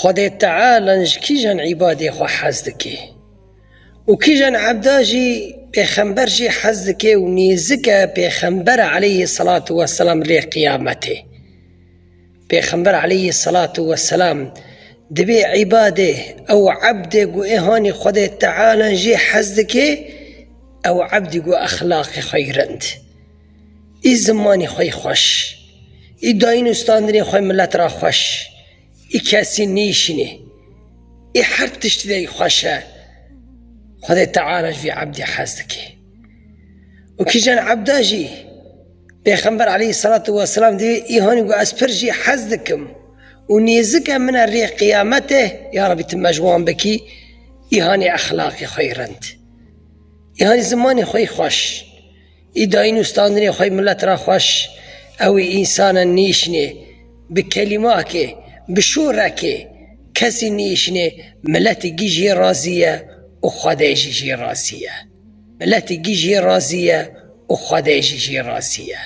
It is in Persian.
خدای تعالی کیجان عباده خو حز دکه و کیجان عبداجی پیغمبر جی حز دکه و نیزکه پیغمبر علیه الصلاة والسلام ری قیامته. پیغمبر علیه الصلاة والسلام دبی عباده او عبده گو ایهانی خدای تعالی جی حز دکه او عبدی گو اخلاق خیرند ای زمانی خوی خوش ای داین استاندنی خوی ملت را خوش ای کسی نیشنه ای هر تشتی دی خوشه خدای تعالی جی عبدی حز دکه و کی جان عبدا جی پیغمبر علیه الصلاة والسلام دی ایهانی گو اسپر جی حز دکم و نیزکه من ری قیامته یا ربی تمجوان بکی ایهانی اخلاقی خیرند ایهانی زمانی خوی خوش ای داین استاندنی خوی ملت را خوش او انسان نیشنه بکلمه که بشوره که کسی نیشنه ملت گیجی رازیه و خدای جی رازیه ملت گیجی رازیه و خدای جی رازیه